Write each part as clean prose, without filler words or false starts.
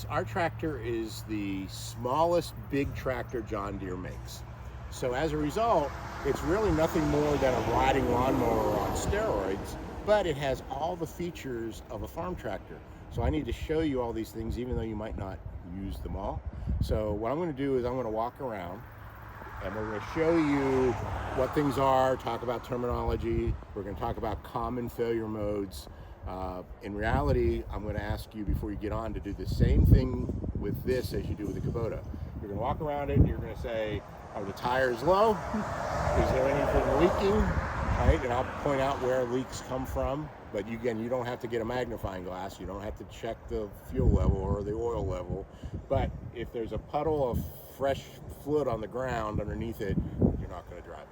our tractor is the smallest big tractor John Deere makes. So as a result, it's really nothing more than a riding lawnmower on steroids, but it has all the features of a farm tractor. So I need to show you all these things, even though you might not use them all. So what I'm going to do is I'm going to walk around, and we're going to show you what things are, talk about terminology. We're going to talk about common failure modes. In reality, I'm going to ask you before you get on to do the same thing with this as you do with the Kubota. You're going to walk around it and you're going to say, are the tires low? Is there anything leaking? Right? And I'll point out where leaks come from. But again, you don't have to get a magnifying glass. You don't have to check the fuel level or the oil level. But if there's a puddle of fresh fluid on the ground underneath it, you're not going to drive it.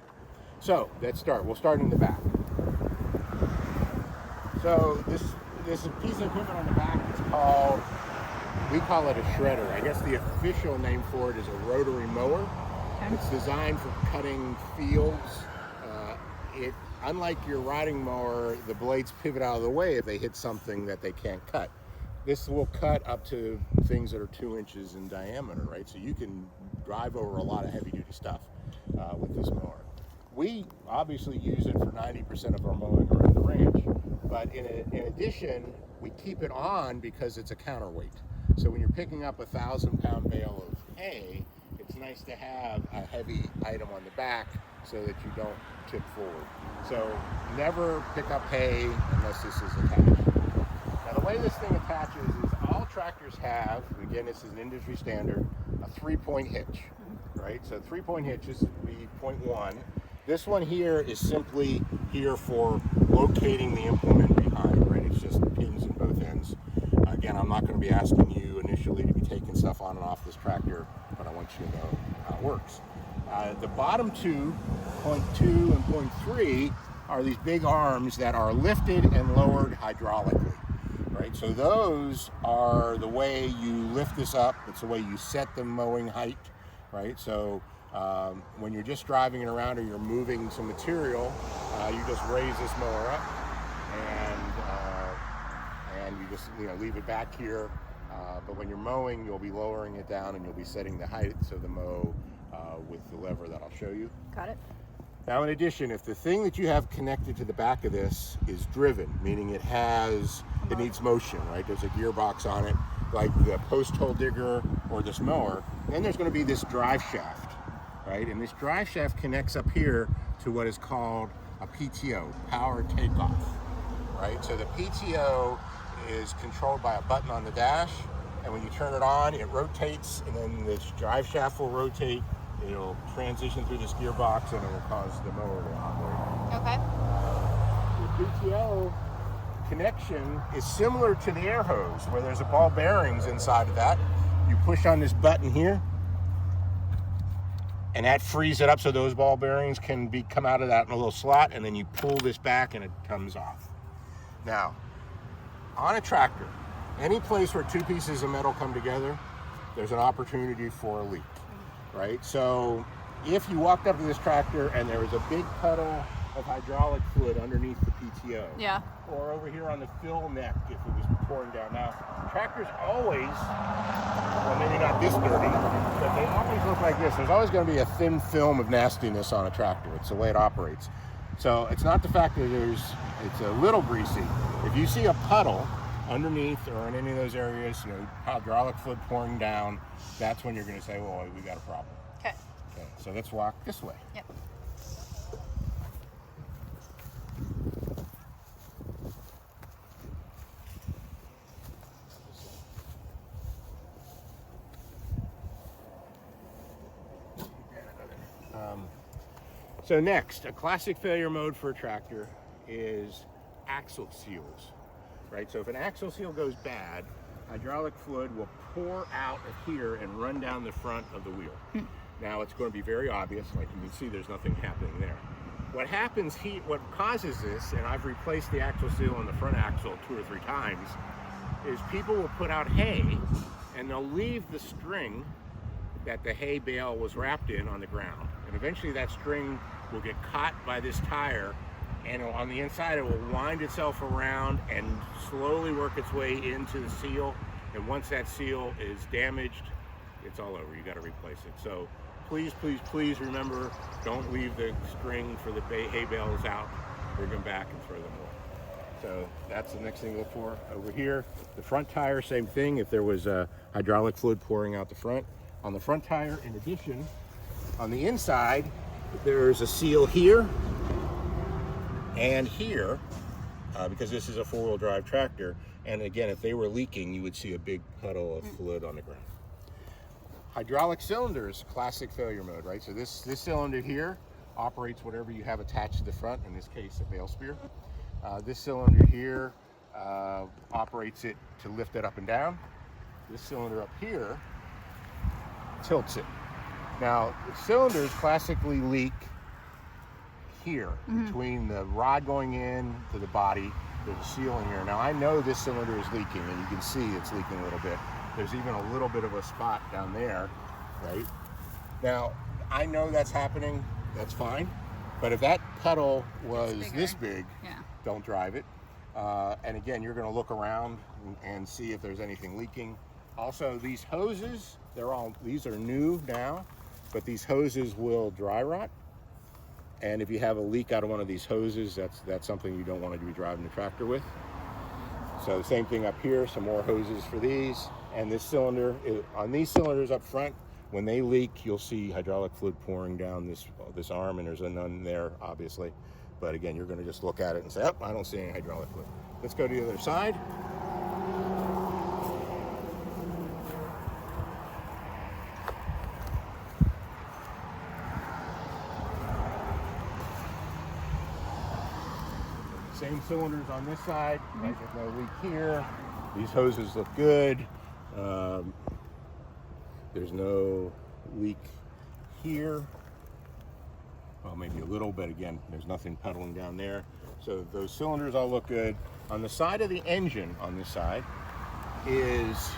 So let's start. We'll start in the back. So this piece of equipment on the back is called, we call it a shredder. I guess the official name for it is a rotary mower. Okay. It's designed for cutting fields. Unlike your riding mower, the blades pivot out of the way if they hit something that they can't cut. This will cut up to things that are 2 inches in diameter, right? So you can drive over a lot of heavy-duty stuff with this mower. We obviously use it for 90% of our mowing around the ranch, but in addition, we keep it on because it's a counterweight. So when you're picking up a 1,000-pound bale of hay, it's nice to have a heavy item on the back so that you don't tip forward. So never pick up hay unless this is attached. Now the way this thing attaches is all tractors have, again this is an industry standard, a 3-point hitch, right? So 3-point hitches would be point 1. This one here is simply here for locating the implement behind, right? It's just pins in both ends. Again, I'm not going to be asking you initially to be taking stuff on and off this tractor, but I want you to know how it works. The bottom two, point 2 and point 3, are these big arms that are lifted and lowered hydraulically, right? So those are the way you lift this up. It's the way you set the mowing height, right? So when you're just driving it around or you're moving some material, you just raise this mower up and you just leave it back here. But when you're mowing, you'll be lowering it down and you'll be setting the height of the mow with the lever that I'll show you. Got it. Now, in addition, if the thing that you have connected to the back of this is driven, meaning it needs motion, right? There's a gearbox on it, like the post hole digger or this mower, then there's going to be this drive shaft, right? And this drive shaft connects up here to what is called a PTO, power takeoff, right? So the PTO is controlled by a button on the dash, and when you turn it on, it rotates, and then this drive shaft will rotate. It'll transition through this gearbox, and it will cause the mower to operate. Okay. The PTO connection is similar to the air hose, where there's a ball bearings inside of that. You push on this button here, and that frees it up so those ball bearings can come out of that in a little slot, and then you pull this back and it comes off. Now, on a tractor, any place where two pieces of metal come together, there's an opportunity for a leak, right? So if you walked up to this tractor and there was a big puddle of hydraulic fluid underneath the PTO, yeah, or over here on the fill neck if it was pouring down. Now, tractors always, well, maybe not this dirty, but they always look like this. There's always going to be a thin film of nastiness on a tractor. It's the way it operates. So it's not the fact that it's a little greasy. If you see a puddle underneath or in any of those areas, hydraulic fluid pouring down, that's when you're going to say, well, we got a problem. Okay. Okay, so let's walk this way. Yep. So next, a classic failure mode for a tractor is axle seals, right? So if an axle seal goes bad, hydraulic fluid will pour out of here and run down the front of the wheel. Now it's going to be very obvious, like you can see there's nothing happening there. What happens, what causes this, and I've replaced the axle seal on the front axle 2 or 3 times, is people will put out hay and they'll leave the string that the hay bale was wrapped in on the ground. And eventually that string will get caught by this tire, and on the inside it will wind itself around and slowly work its way into the seal, And once that seal is damaged, it's all over. You got to replace it. So please, please, please remember, don't leave the string for the hay bales out. Bring them back and throw them away. So that's the next thing to look for. Over here, the front tire, same thing. If there was hydraulic fluid pouring out the front. On the front tire, in addition, on the inside, there's a seal here and here, because this is a four-wheel drive tractor. And again, if they were leaking, you would see a big puddle of fluid on the ground. Hydraulic cylinders, classic failure mode, right? So this cylinder here operates whatever you have attached to the front, in this case, a bale spear. This cylinder here operates it to lift it up and down. This cylinder up here tilts it. Now, the cylinders classically leak here, between the rod going in to the body. There's a seal in here. Now, I know this cylinder is leaking, and you can see it's leaking a little bit. There's even a little bit of a spot down there, right? Now, I know that's happening. That's fine. But if that puddle was this big, don't drive it. And again, you're going to look around and see if there's anything leaking. Also, these hoses, these are new now, but these hoses will dry rot. And if you have a leak out of one of these hoses, that's something you don't want to be driving the tractor with. So the same thing up here, some more hoses for these. And this cylinder, on these cylinders up front, when they leak, you'll see hydraulic fluid pouring down this arm, and there's none there, obviously. But again, you're going to just look at it and say, oh, I don't see any hydraulic fluid. Let's go to the other side. Same cylinders on this side, right? There's no leak here. These hoses look good. There's no leak here. Well, maybe a little, but again, there's nothing puddling down there. So those cylinders all look good. On the side of the engine, on this side, is,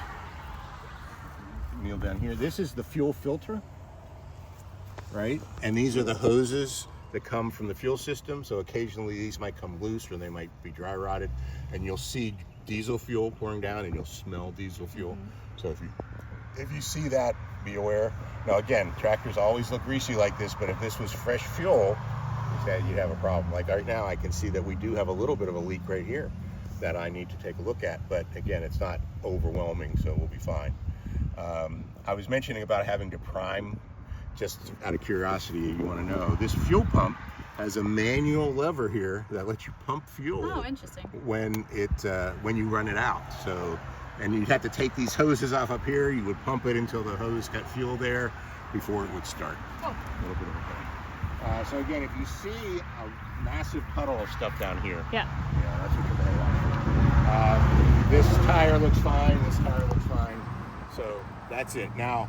kneel down here, this is the fuel filter, right? And these are the hoses that come from the fuel system. So occasionally these might come loose, or they might be dry rotted, and you'll see diesel fuel pouring down, and you'll smell diesel fuel. So if you see that, be aware. Now again, tractors always look greasy like this, but if this was fresh fuel, you'd have a problem. Like right now, I can see that we do have a little bit of a leak right here that I need to take a look at, but again, it's not overwhelming, so we'll be fine. I was mentioning about having to prime. Just out of curiosity, you want to know, this fuel pump has a manual lever here that lets you pump fuel. Oh, interesting. When you run it out. So, and you'd have to take these hoses off up here. You would pump it until the hose got fuel there before it would start. Oh. A little bit of a thing. So again, if you see a massive puddle of stuff down here, yeah, that's what you're going to watch for. This tire looks fine. This tire looks fine. So that's it. Now,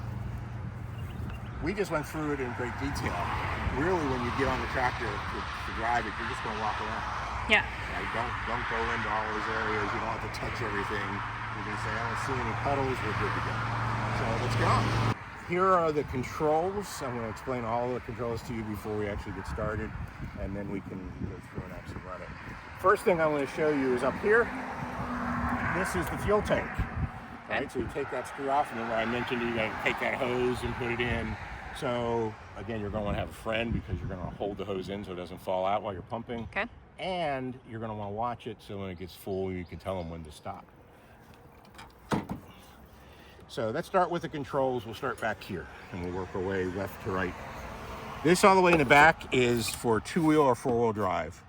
we just went through it in great detail. Really, when you get on the tractor to drive it, you're just going to walk around. Yeah. Right? Don't go into all those areas. You don't have to touch everything. You can say, I don't see any puddles. We're good to go. So let's go. Here are the controls. I'm going to explain all the controls to you before we actually get started, and then we can go through and actually run it. First thing I'm going to show you is up here. This is the fuel tank. Right, so you take that screw off, and then where I mentioned you got to take that hose and put it in. So again, you're going to want to have a friend, because you're going to hold the hose in so it doesn't fall out while you're pumping. Okay. And you're going to want to watch it, so when it gets full, you can tell them when to stop. So let's start with the controls. We'll start back here, and we'll work our way left to right. This all the way in the back is for two-wheel or four-wheel drive.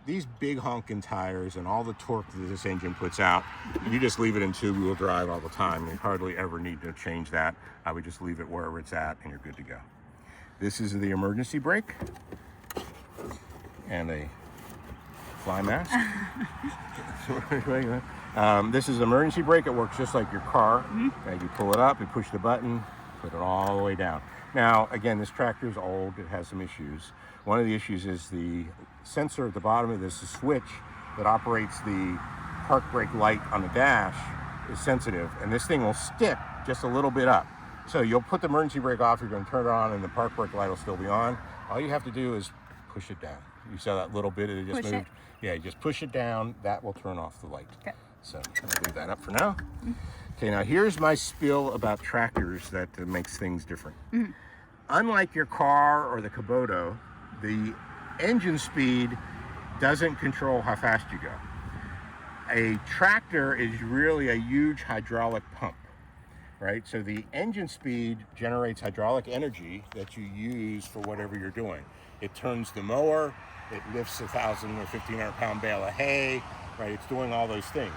These big honking tires and all the torque that this engine puts out, you just leave it in two-wheel drive all the time. You hardly ever need to change that. I would just leave it wherever it's at, and you're good to go. This is the emergency brake and a fly mask. This is emergency brake. It works just like your car. And you pull it up, you push the button, put it all the way down. Now, again, this tractor is old. It has some issues. One of the issues is the sensor at the bottom of this, the switch that operates the park brake light on the dash, is sensitive, and this thing will stick just a little bit up. So you'll put the emergency brake off, you're going to turn it on, and the park brake light will still be on. All you have to do is push it down. You saw that little bit, it just moved. Yeah, you just push it down, that will turn off the light. Okay. So I'll leave that up for now. Okay, now here's my spiel about tractors that makes things different. Unlike your car or the Kubota, the engine speed doesn't control how fast you go. A tractor is really a huge hydraulic pump, right? So the engine speed generates hydraulic energy that you use for whatever you're doing. It turns the mower, it lifts 1,000 or 1,500 pound bale of hay, right? It's doing all those things.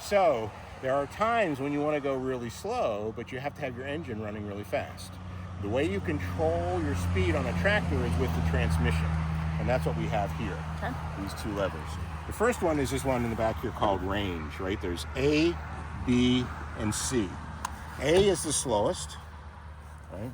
So there are times when you want to go really slow, but you have to have your engine running really fast. The way you control your speed on a tractor is with the transmission, and that's what we have here, these two levers. The first one is this one in the back here called range, right? There's A, B, and C. A is the slowest, right?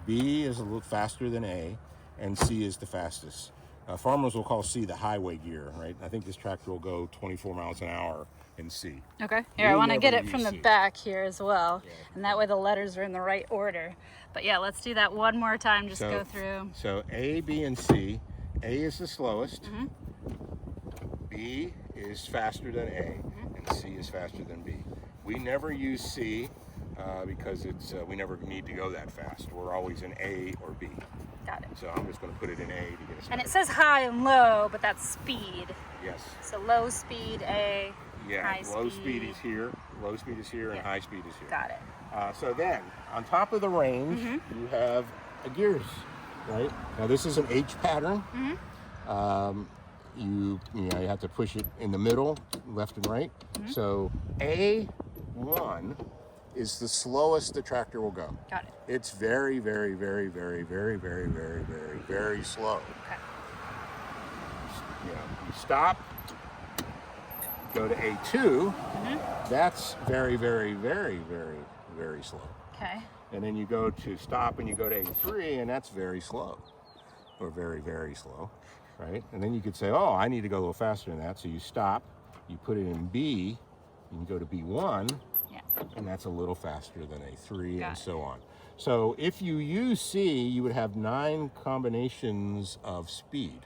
B is a little faster than A, and C is the fastest. Farmers will call C the highway gear, right? I think this tractor will go 24 miles an hour in C. Okay. Here, I want to get it from the back here as well, and that way the letters are in the right order. But yeah, let's do that one more time, just go through. So A, B, and C. A is the slowest. B is faster than A, and C is faster than B. We never use C because we never need to go that fast. We're always in A or B. Got it. So I'm just going to put it in A to get us started. And it says high and low, but that's speed. Yes. So low speed A, high low speed is here, low speed is here, and high speed is here. Got it. So then, on top of the range, you have gears, right? Now this is an H pattern. You have to push it in the middle, left and right. So A1 is the slowest the tractor will go. Got it. It's very, very, very, very, very, very, very, very, very slow. Okay. You stop, go to A2. That's very, very, very, very, very slow. Okay. And then you go to stop and you go to A3, and that's very slow, or very, very slow, right? And then you could say, oh, I need to go a little faster than that. So you stop, you put it in B, and you go to B1, and that's a little faster than A3, and so on. So if you use C, you would have 9 combinations of speed,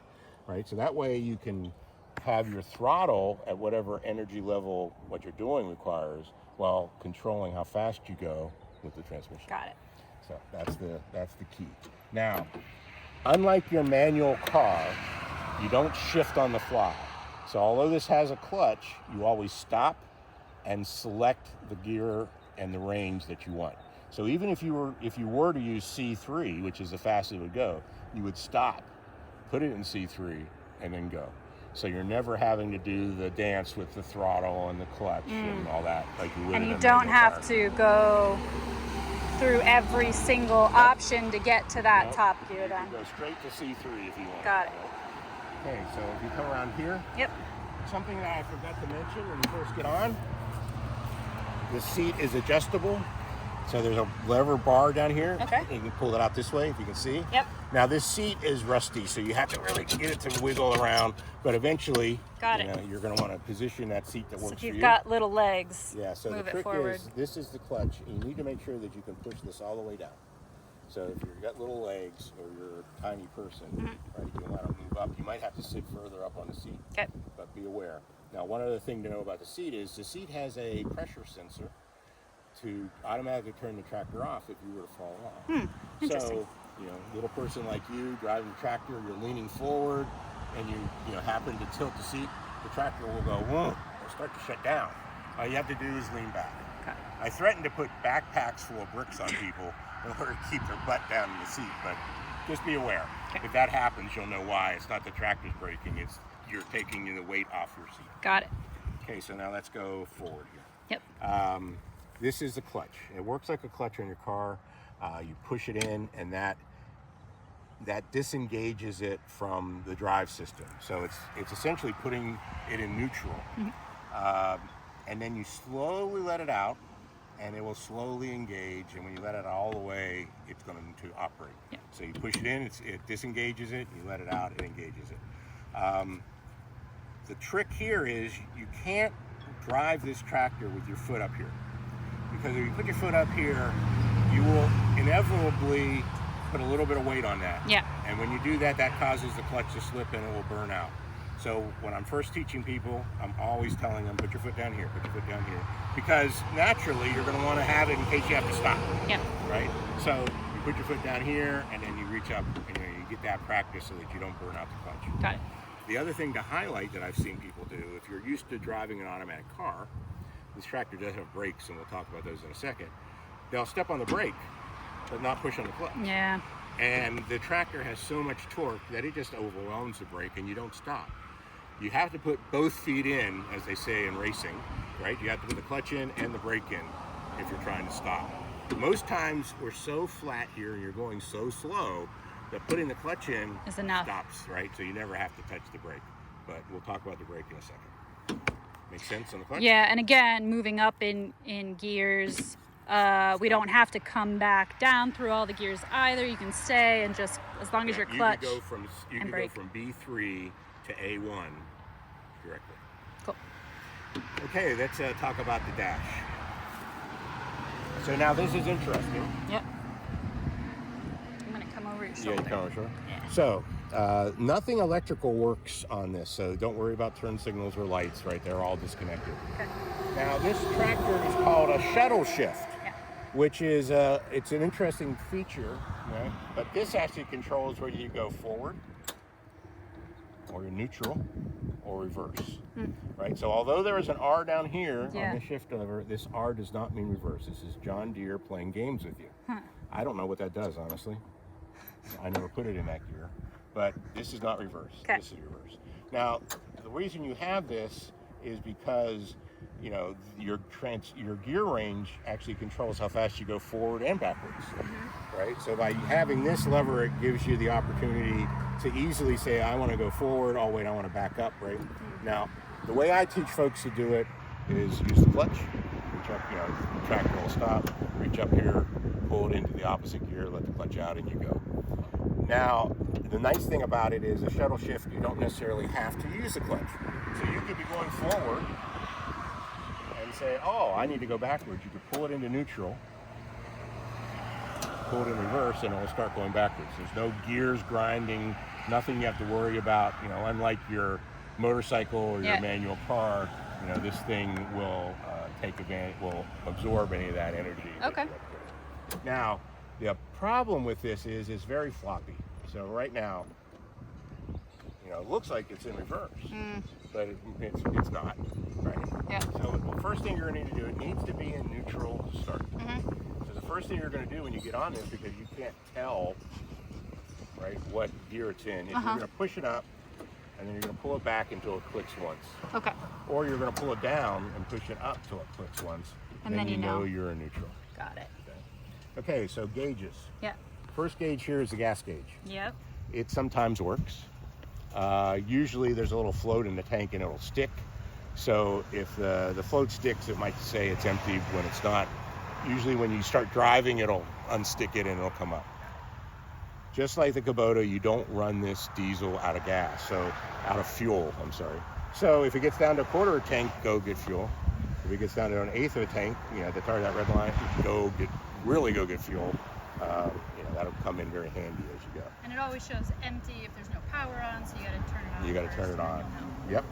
right? So that way you can have your throttle at whatever energy level what you're doing requires, while controlling how fast you go with the transmission. Got it. So that's the key. Now, unlike your manual car, you don't shift on the fly. So although this has a clutch, you always stop and select the gear and the range that you want. So even if you were to use C3, which is the fastest it would go, you would stop, put it in C3, and then go. So you're never having to do the dance with the throttle and the clutch and all that like you would. And you don't have to go through every single option to get to that top gear then. You can go straight to C3 if you want. Got it. Okay, so if you come around here. Yep. Something that I forgot to mention when you first get on, the seat is adjustable. So there's a lever bar down here. Okay. You can pull it out this way if you can see. Yep. Now this seat is rusty, so you have to really get it to wiggle around. But eventually, you're going to want to position that seat that works for you. So if you've got little legs, so move the it trick forward. is, this is the clutch. You need to make sure that you can push this all the way down. So if you've got little legs or you're a tiny person, right, you want to move up. You might have to sit further up on the seat. Okay. But be aware. Now, one other thing to know about the seat is the seat has a pressure sensor to automatically turn the tractor off if you were to fall off. Interesting. So, little person like you driving the tractor, you're leaning forward, and you happen to tilt the seat, the tractor will go, whoa, it'll start to shut down. All you have to do is lean back. Okay. I threatened to put backpacks full of bricks on people in order to keep their butt down in the seat, but just be aware. Okay. If that happens, you'll know why. It's not the tractor's braking, it's you're taking the weight off your seat. Got it. Okay, so now let's go forward here. Yep. This is the clutch. It works like a clutch on your car. You push it in, and that disengages it from the drive system. So it's essentially putting it in neutral. And then you slowly let it out, and it will slowly engage. And when you let it all the way, it's going to operate. Yep. So you push it in, it disengages it. You let it out, it engages it. The trick here is you can't drive this tractor with your foot up here. Because if you put your foot up here, you will inevitably put a little bit of weight on that. Yeah. And when you do that, that causes the clutch to slip and it will burn out. So when I'm first teaching people, I'm always telling them, put your foot down here, put your foot down here. Because naturally, you're going to want to have it in case you have to stop. Yep. Right? So you put your foot down here, and then you reach up, and you get that practice so that you don't burn out the clutch. Got it. The other thing to highlight that I've seen people do, if you're used to driving an automatic car, this tractor does have brakes, and we'll talk about those in a second. They'll step on the brake, but not push on the clutch. Yeah. And the tractor has so much torque that it just overwhelms the brake, and you don't stop. You have to put both feet in, as they say in racing, right? You have to put the clutch in and the brake in if you're trying to stop. Most times we're so flat here and you're going so slow that putting the clutch in is enough. Stops, right? So you never have to touch the brake. But we'll talk about the brake in a second. Make sense on the clutch? Yeah, and again, moving up in gears, we don't have to come back down through all the gears either. You can stay and just, as long as your clutch you can brake. go from B3 to A1 directly. Cool. Okay, let's talk about the dash. So now this is interesting. Yep. I'm going to come over your shoulder. Yeah, you come over your shoulder. Yeah. So nothing electrical works on this, so don't worry about turn signals or lights, right? They're all disconnected. Okay. Now this tractor is called a shuttle shift, which is it's an interesting feature, right? But this actually controls whether you go forward, or you're neutral, or reverse, right? So although there is an R down here on the shift lever, this R does not mean reverse. This is John Deere playing games with you. I don't know what that does, honestly. I never put it in that gear, but this is not reverse. Okay. This is reverse. Now, the reason you have this is because, you know, your gear range actually controls how fast you go forward and backwards, right? So by having this lever, it gives you the opportunity to easily say, I want to go forward, oh wait, I want to back up, right? Now, the way I teach folks to do it is use the clutch, reach up, you know, the tractor will stop, reach up here, pull it into the opposite gear, let the clutch out, and you go. Now, the nice thing about it is a shuttle shift, you don't necessarily have to use the clutch. So you could be going forward and say, oh, I need to go backwards. You could pull it into neutral, pull it in reverse, and it will start going backwards. There's no gears grinding, nothing you have to worry about. You know, unlike your motorcycle or your manual car, you know, this thing will will absorb any of that energy. Okay. Now, the problem with this is it's very floppy. So right now, you know, it looks like it's in reverse, but it's not, right? Yeah. So the first thing you're going to need to do, it needs to be in neutral to start. So the first thing you're going to do when you get on this, because you can't tell, right, what gear it's in, is you're going to push it up, and then you're going to pull it back until it clicks once. Okay. Or you're going to pull it down and push it up till it clicks once, and then you know you're in neutral. Got it. Okay, so gauges. Yeah. First gauge here is the gas gauge. Yep. It sometimes works. Usually there's a little float in the tank and it'll stick. So if the float sticks, it might say it's empty when it's not. Usually when you start driving, it'll unstick it and it'll come up. Just like the Kubota, you don't run this diesel out of gas, out of fuel, I'm sorry. So if it gets down to a quarter of a tank, go get fuel. If it gets down to an eighth of a tank, you know, that red line, really go get fuel. You know, that'll come in very handy as you go. And it always shows empty if there's no power on, so you got to turn it on. You got to turn it on. Yep.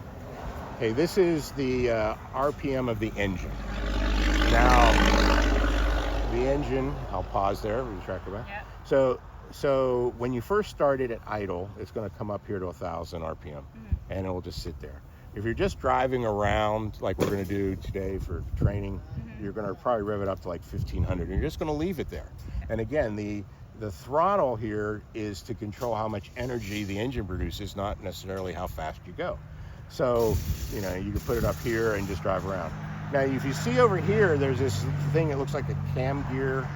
Okay, this is the RPM of the engine. Now, the engine, I'll pause there, we track it back. Yep. So when you first start it at idle, it's going to come up here to 1,000 RPM, and it will just sit there. If you're just driving around like we're going to do today for training, you're going to probably rev it up to like 1,500, and you're just going to leave it there. And again, the throttle here is to control how much energy the engine produces, not necessarily how fast you go. So, you know, you can put it up here and just drive around. Now, if you see over here, there's this thing that looks like a cam gear,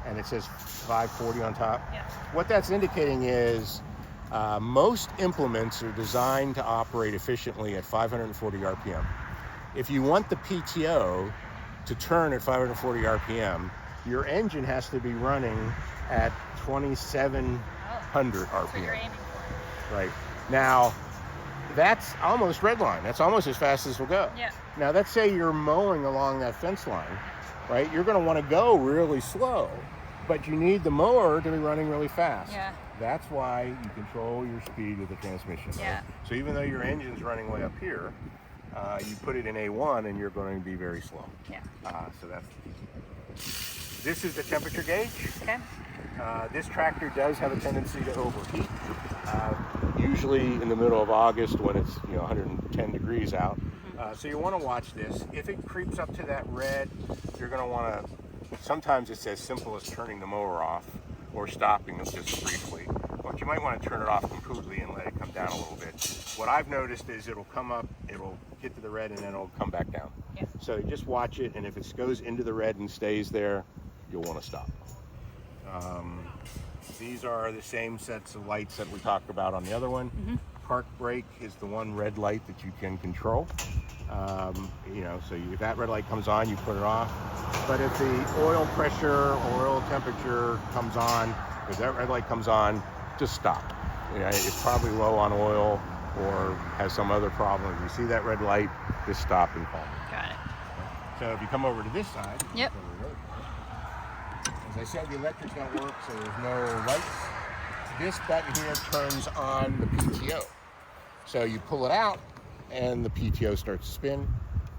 and it says 540 on top. What that's indicating is most implements are designed to operate efficiently at 540 RPM. If you want the PTO to turn at 540 RPM, your engine has to be running at 2,700 RPM. That's what you're aiming for. Right. Now, that's almost red line. That's almost as fast as we'll go. Yeah. Now, let's say you're mowing along that fence line, right? You're going to want to go really slow, but you need the mower to be running really fast. Yeah. That's why you control your speed with the transmission. Right? Yeah. So even though your engine's running way up here, you put it in A1 and you're going to be very slow. Yeah. So that's. This is the temperature gauge. Okay. This tractor does have a tendency to overheat. Usually in the middle of August when it's 110 degrees out. So you want to watch this. If it creeps up to that red, you're going to want to. Sometimes it's as simple as turning the mower off or stopping it just briefly. But you might want to turn it off completely and let it come down a little bit. What I've noticed is it'll come up, it'll get to the red, and then it'll come back down. Yeah. So you just watch it, and if it goes into the red and stays there, you'll want to stop. These are the same sets of lights that we talked about on the other one. Park brake is the one red light that you can control. So if that red light comes on, you put it off. But if the oil pressure, oil temperature comes on, if that red light comes on, just stop. It's probably low on oil or has some other problem. If you see that red light, just stop and call me. Got it. So if you come over to this side, Yep. as I said, the electrics don't work, so there's no lights. This button here turns on the PTO. So you pull it out, and the PTO starts to spin.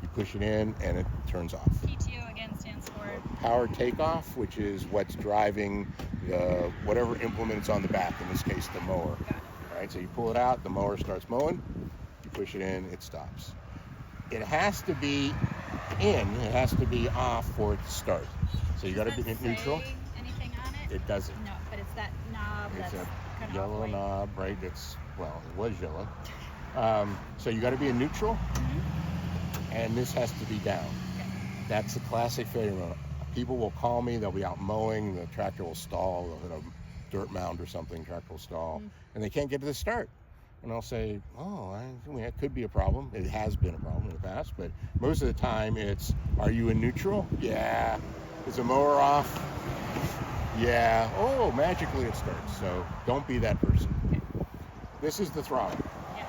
You push it in, and it turns off. PTO again stands for Power takeoff, which is what's driving the whatever implement's on the back. In this case, the mower. Got it. All right. So you pull it out, the mower starts mowing. You push it in, it stops. It has to be in. It has to be off for it to start. So you got to be in neutral. Anything on it? It doesn't. No, but it's that knob It's that's a kind of yellow white. knob, right? It was yellow. So you got to be in neutral, and this has to be down. Okay. That's the classic failure mode. People will call me, they'll be out mowing, the tractor will stall, they'll hit a dirt mound or something, tractor will stall, and they can't get to the start. And I'll say, it could be a problem. It has been a problem in the past, but most of the time it's, are you in neutral? Yeah. Is the mower off? Yeah. Oh, magically it starts. So don't be that person. Okay. This is the throttle. Yeah.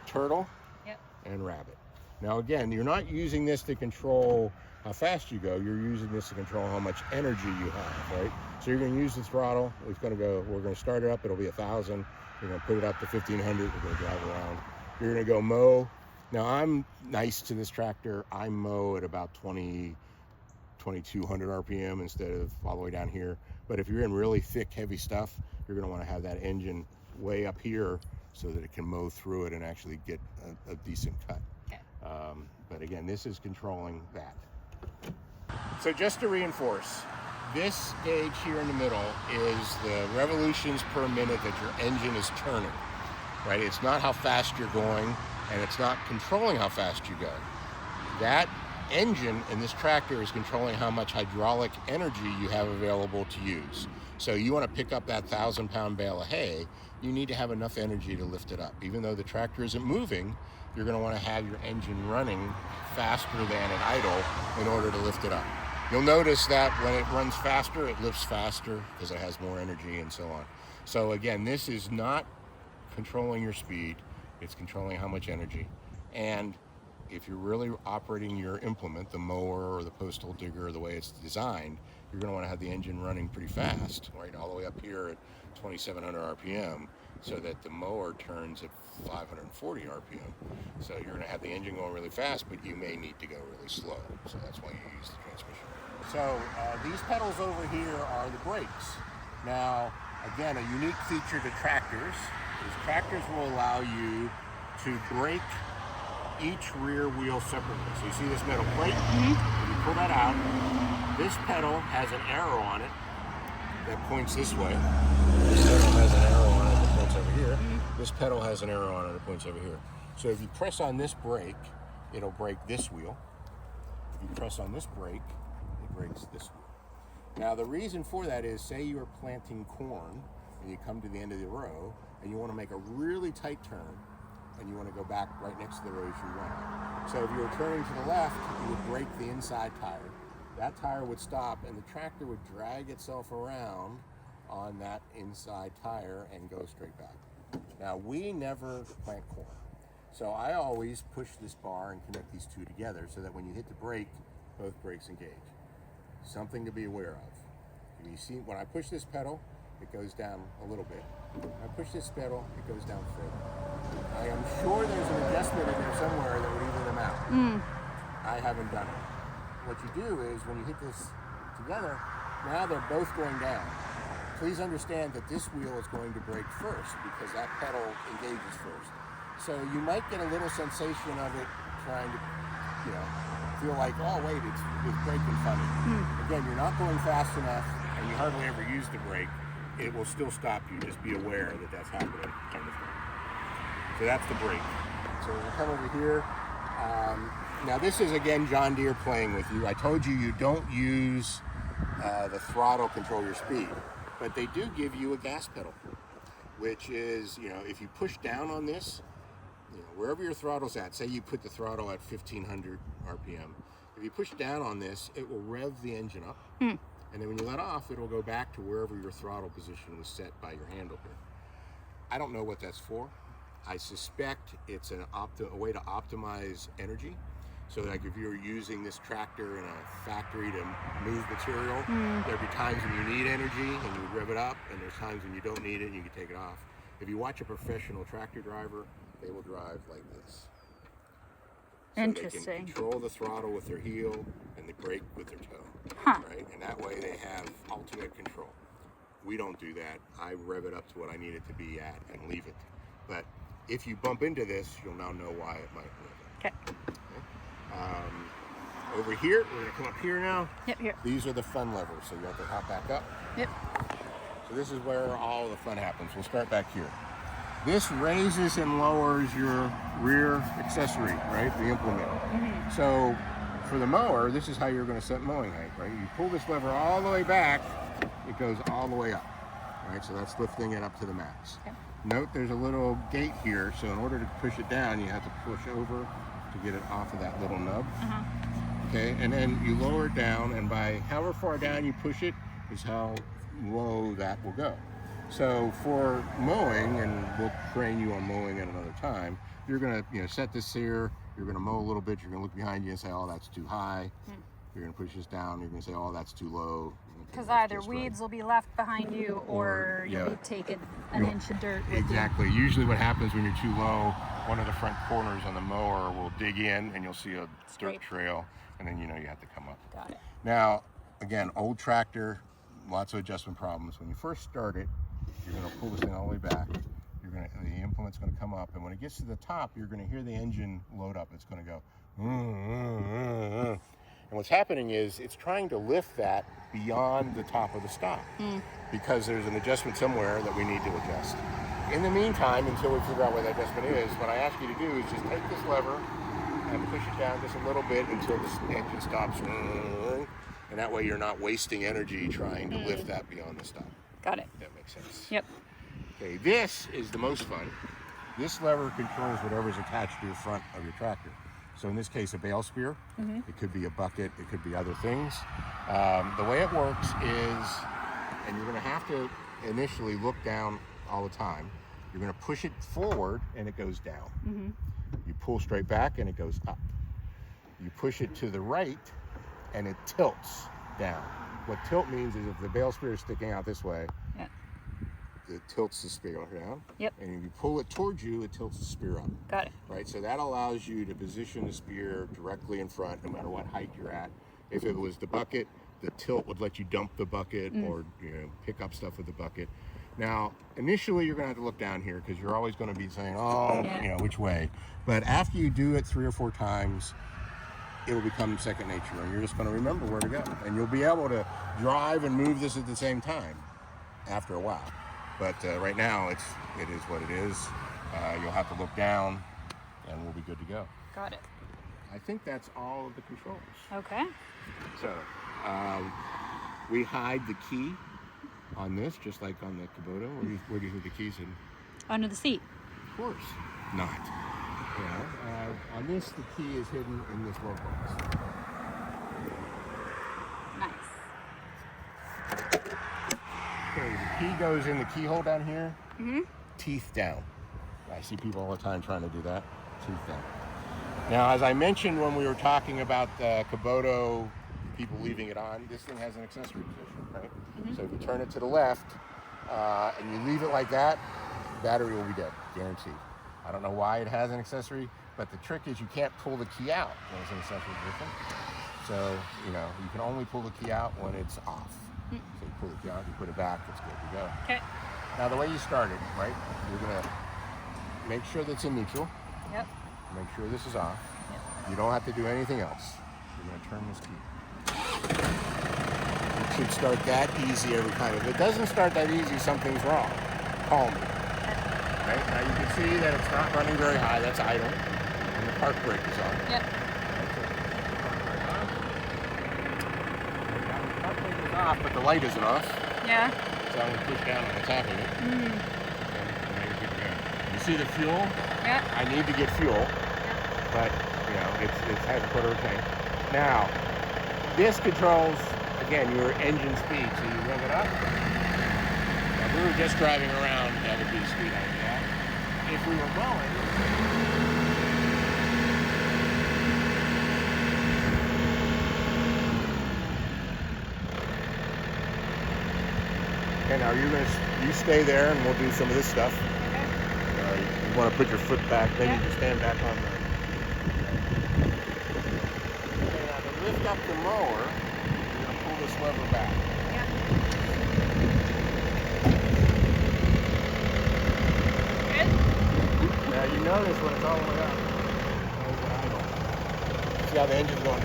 Turtle Yep. and rabbit. Now again, you're not using this to control how fast you go. You're using this to control how much energy you have, right? So you're going to use the throttle. We're going to start it up. It'll be 1,000. You're going to put it up to 1,500. We're going to drive around. You're going to go mow. Now I'm nice to this tractor. I mow at about 2,200 RPM instead of all the way down here. But if you're in really thick, heavy stuff, you're going to want to have that engine way up here so that it can mow through it and actually get a decent cut. Okay. But again, this is controlling that. So just to reinforce, this gauge here in the middle is the revolutions per minute that your engine is turning, right? It's not how fast you're going, and it's not controlling how fast you go. That engine in this tractor is controlling how much hydraulic energy you have available to use. So you want to pick up that 1,000-pound bale of hay, you need to have enough energy to lift it up. Even though the tractor isn't moving, you're going to want to have your engine running faster than at idle in order to lift it up. You'll notice that when it runs faster, it lifts faster because it has more energy and so on. So again, this is not controlling your speed, it's controlling how much energy. And if you're really operating your implement, the mower or the postal digger, the way it's designed, you're going to want to have the engine running pretty fast, right, all the way up here at 2,700 RPM, so that the mower turns at 540 RPM. So you're going to have the engine going really fast, but you may need to go really slow. So that's why you use the transmission. So these pedals over here are the brakes. Now, again, a unique feature to tractors is tractors will allow you to brake each rear wheel separately. So you see this metal plate? If you pull that out, this pedal has an arrow on it that points this way. This pedal has an arrow on it that points over here. This pedal has an arrow on it that points over here. So if you press on this brake, it'll brake this wheel. If you press on this brake, it brakes this wheel. Now the reason for that is, say you are planting corn and you come to the end of the row and you want to make a really tight turn, and you want to go back right next to the road you went. So if you were turning to the left, you would brake the inside tire. That tire would stop, and the tractor would drag itself around on that inside tire and go straight back. Now, we never plant corn. So I always push this bar and connect these two together so that when you hit the brake, both brakes engage. Something to be aware of. You see, when I push this pedal, it goes down a little bit. I push this pedal, it goes down further. I am sure there's an adjustment in there somewhere that would even them out. I haven't done it. What you do is when you hit this together, now they're both going down. Please understand that this wheel is going to brake first because that pedal engages first. So you might get a little sensation of it trying to, feel like, oh wait, it's braking funny. Again, you're not going fast enough and you hardly ever use the brake. It will still stop you. Just be aware that that's happening, kind of thing. So that's the brake. So we'll come over here. Now this is, again, John Deere playing with you. I told you you don't use the throttle control your speed, but they do give you a gas pedal, which is, if you push down on this, wherever your throttle's at, say you put the throttle at 1500 RPM, if you push down on this, it will rev the engine up, and then when you let off, it'll go back to wherever your throttle position was set by your handle here. I don't know what that's for. I suspect it's a way to optimize energy. So like if you're using this tractor in a factory to move material, there'll be times when you need energy and you rev it up, and there's times when you don't need it and you can take it off. If you watch a professional tractor driver, they will drive like this. So Interesting. they can control the throttle with their heel and the brake with their toe, right? And that way they have ultimate control. We don't do that. I rev it up to what I need it to be at and leave it. But if you bump into this, you'll now know why it might rev up. Okay. Over here, we're gonna come up here now. Yep, here. These are the fun levers, so you have to hop back up. Yep. So this is where all the fun happens. We'll start back here. This raises and lowers your rear accessory, right? The implement. So for the mower, this is how you're gonna set mowing height, right? You pull this lever all the way back, it goes all the way up, right? So that's lifting it up to the max. Okay. Note there's a little gate here, so in order to push it down, you have to push over to get it off of that little nub. Okay, and then you lower it down, and by however far down you push it is how low that will go. So for mowing, and we'll train you on mowing at another time, you're gonna set this here, you're gonna mow a little bit, you're gonna look behind you and say, oh, that's too high. You're gonna push this down, you're gonna say, oh, that's too low. Because either weeds will be left behind you or you'll be taking an inch of dirt with Exactly. Usually what happens when you're too low, one of the front corners on the mower will dig in and you'll see a dirt trail, and then you have to come up. Got it. Now, again, old tractor, lots of adjustment problems. When you first start it, you're going to pull this thing all the way back. The implement's going to come up, and when it gets to the top, you're going to hear the engine load up. It's going to go. And what's happening is it's trying to lift that beyond the top of the stop because there's an adjustment somewhere that we need to adjust. In the meantime, until we figure out what that adjustment is, what I ask you to do is just take this lever and push it down just a little bit until the engine stops. And that way you're not wasting energy trying to lift that beyond the stop. Got it. That makes sense. Yep. Okay, this is the most fun. This lever controls whatever's attached to the front of your tractor. So in this case, a bale spear. It could be a bucket. It could be other things. The way it works is, and you're going to have to initially look down all the time. You're going to push it forward and it goes down. You pull straight back and it goes up. You push it to the right and it tilts down. What tilt means is if the bale spear is sticking out this way, it tilts the spear down. Yep. And if you pull it towards you, it tilts the spear up. Got it. Right, so that allows you to position the spear directly in front, no matter what height you're at. If it was the bucket, the tilt would let you dump the bucket or pick up stuff with the bucket. Now, initially, you're going to have to look down here because you're always going to be saying, oh, which way. But after you do it 3 or 4 times, it'll become second nature, and you're just going to remember where to go. And you'll be able to drive and move this at the same time after a while. But right now, it is what it is. You'll have to look down, and we'll be good to go. Got it. I think that's all of the controls. Okay. So we hide the key on this, just like on the Kubota. Where do you put the keys in? Under the seat. Of course not. On this, the key is hidden in this glove box. Nice. Okay, the key goes in the keyhole down here. Teeth down. I see people all the time trying to do that. Teeth down. Now, as I mentioned when we were talking about the Kubota, people leaving it on, this thing has an accessory position, right? So if you turn it to the left, and you leave it like that, battery will be dead, guaranteed. I don't know why it has an accessory, but the trick is you can't pull the key out when it's an accessory position. So, you know, you can only pull the key out when it's off. So you pull the key out, you put it back, it's good to go. Okay. Now the way you started, right? You're gonna make sure that's in neutral. Yep. Make sure this is off. Yep. You don't have to do anything else. You're gonna turn this key. It should start that easy every time. If it doesn't start that easy, something's wrong. Call me. Right? Now you can see that it's not running very high. That's idle. And the park brake is on. Yep. The park brake is off, but the light isn't off. Yeah. So I'm going to push down on the top of it. And now you're good to go. You see the fuel? Yep. I need to get fuel, but you know, it has a quarter of a tank. Now, this controls, again, your engine speed. So you rev it up. Now, if we were just driving around, that would be the speed I would be at. If we were mowing, okay, now you stay there and we'll do some of this stuff. You want to put your foot back, maybe you can stand back on the. Okay, now to lift up the mower, you're going to pull this lever back. Now you notice when it's all the way up, see how the engine's going? I'm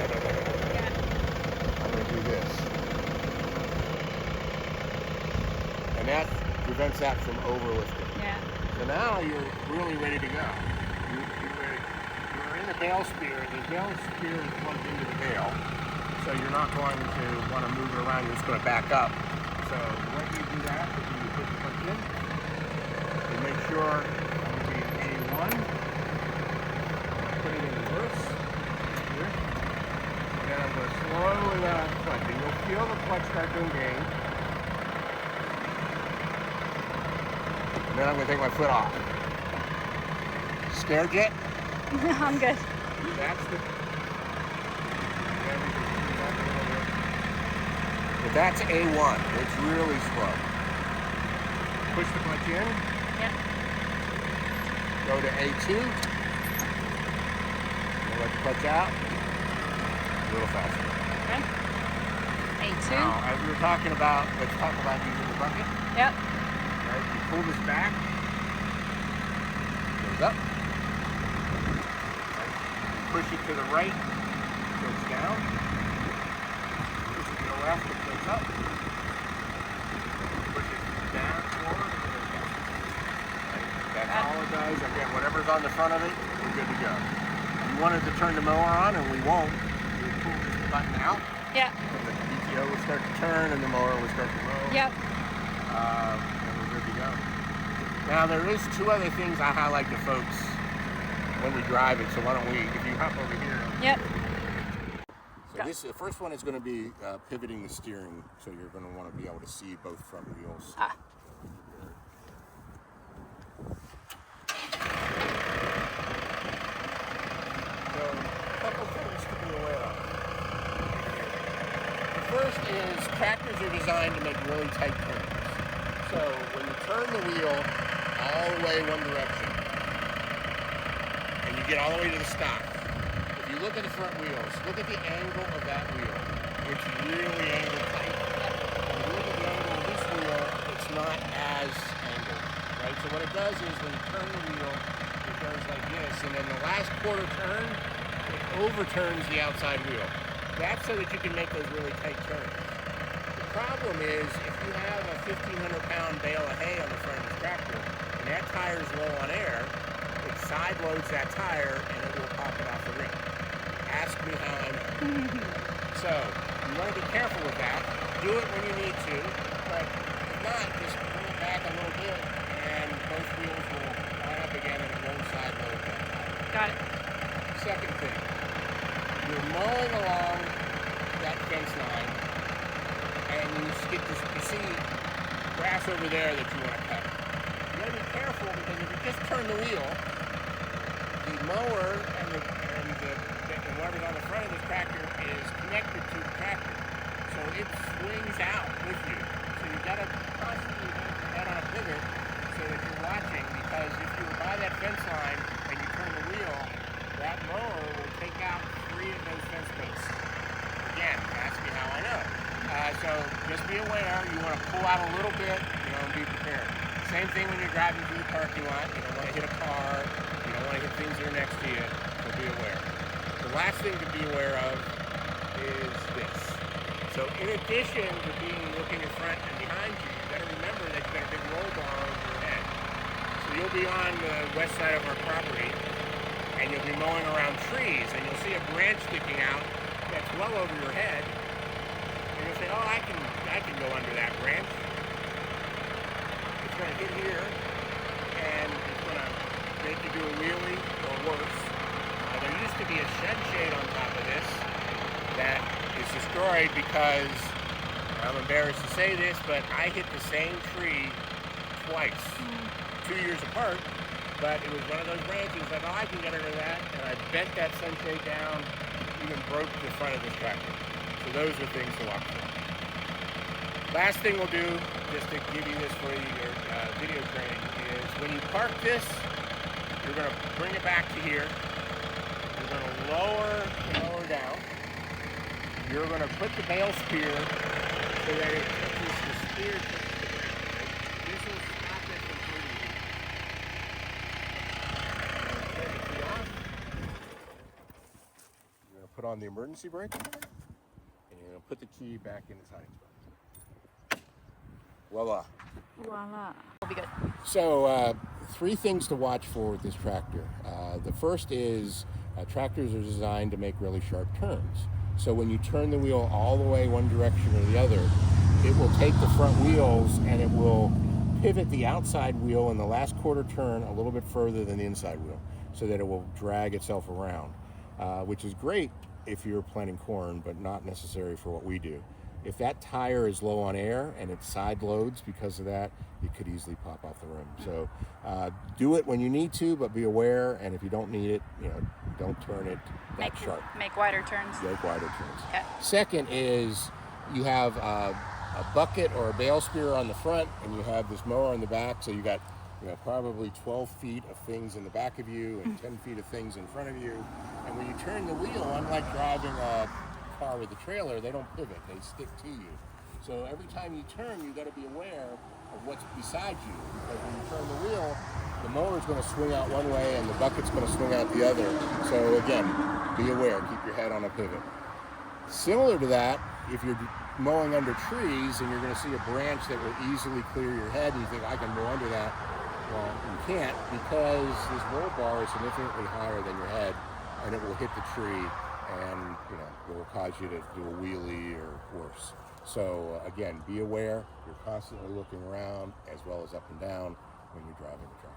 going to do this. And that prevents that from overlifting. Yeah. So now you're really ready to go. You're in the bale spear. The bale spear is plugged into the bale. So you're not going to want to move it around. You're just going to back up. So when you do that, you put the clutch in. You make sure A1. Put it in reverse. Here. And I'm going to slow the clutch. And you'll feel the clutch start to engage. And then I'm going to take my foot off. Scared yet? I'm good. That's the... But that's A1. It's really slow. Push the clutch in. Yep. Go to A2. And let the clutch out. A little faster. Okay. A2. Now, as we were talking about, let's talk about using the bucket. Yep. Right, you pull this back. Goes up. Right. Push it to the right. Goes down. Push it to the left. It goes up. Push it down, forward, it goes down. Right. That's all it does. Again, whatever's on the front of it, we're good to go. You wanted to turn the mower on, and we won't. We pull this button out. Yep. And the PTO will start to turn, and the mower will start to roll. Yep. And we're good to go. Now there is two other things I highlight to folks when we drive it. So why don't we, if you hop over here. Yep. So the first one is going to be pivoting the steering. So you're going to want to be able to see both front wheels. Ah. So a couple things to be aware of. The first is tractors are designed to make really tight turns. So when you turn the wheel all the way one direction and you get all the way to the stop, if you look at the front wheels, look at the angle of that wheel. It's really angled tight. When you look at the angle of this wheel, it's not as angled, right? So what it does is when you turn the wheel, it goes like this, and then the last quarter turn, it overturns the outside wheel. That's so that you can make those really tight turns. The problem is if you have a 1,500-pound bale of hay on the front of the tractor and that tire is low on air, it side loads that tire and it will pop it off the rim. Ask me how I know. So you want to be careful with that. Do it when you need to, but if not, just pull it back a little bit and both wheels will line up again and it won't side load that tire. Got it. Second thing, you're mowing along that fence line and you see grass over there that you want to cut. You got to be careful because if you just turn the wheel, the mower and whatever's on the front of the tractor is connected to the tractor. So it swings out with you. So you got to constantly have your head just be aware, you want to pull out a little bit, and be prepared. Same thing when you're driving through the parking lot. You don't want to hit a car. You don't want to hit things that are next to you, so be aware. The last thing to be aware of is this. So in addition to looking in front and behind you, you got to remember that you've got a big roll bar over your head. So you'll be on the west side of our property, and you'll be mowing around trees, and you'll see a branch sticking out that's well over your head. And you'll say, oh, I can go under that branch. It's going to hit here, and it's going to make you do a wheelie or worse. There used to be a shed shade on top of this that is destroyed because, I'm embarrassed to say this, but I hit the same tree twice, 2 years apart. But it was one of those branches like, oh, I can get under that, and I bent that sunshade down, even broke the front of this tractor. So those are things to watch for. Last thing we'll do, just to give you this for your video training, is when you park this, you're going to bring it back to here. You're going to lower down. You're going to put the bale spear so that it touches the spear. This will stop it from hurting you. Turn the key off. You're going to put on the emergency brake, and you're going to put the key back in its hiding spot. Voila. Voila. Will be good. So, 3 things to watch for with this tractor. The first is tractors are designed to make really sharp turns. So when you turn the wheel all the way one direction or the other, it will take the front wheels and it will pivot the outside wheel in the last quarter turn a little bit further than the inside wheel, so that it will drag itself around, which is great if you're planting corn, but not necessary for what we do. If that tire is low on air and it side loads because of that, it could easily pop off the rim. So do it when you need to, but be aware. And if you don't need it, don't turn it that sharp. Make wider turns. Make wider turns. Okay. Second is you have a bucket or a bale spear on the front, and you have this mower on the back. So you got probably 12 feet of things in the back of you and 10 feet of things in front of you. And when you turn the wheel, unlike driving a car with a trailer, they don't pivot, they stick to you. So every time you turn, you got to be aware of what's beside you, because when you turn the wheel, the mower is going to swing out one way and the bucket's going to swing out the other. So again, be aware, keep your head on a pivot. Similar to that, if you're mowing under trees and you're going to see a branch that will easily clear your head and you think, I can mow under that, well, you can't, because this roll bar is significantly higher than your head, and it will hit the tree and it will cause you to do a wheelie or worse. So again, be aware. You're constantly looking around as well as up and down when you're driving the tractor.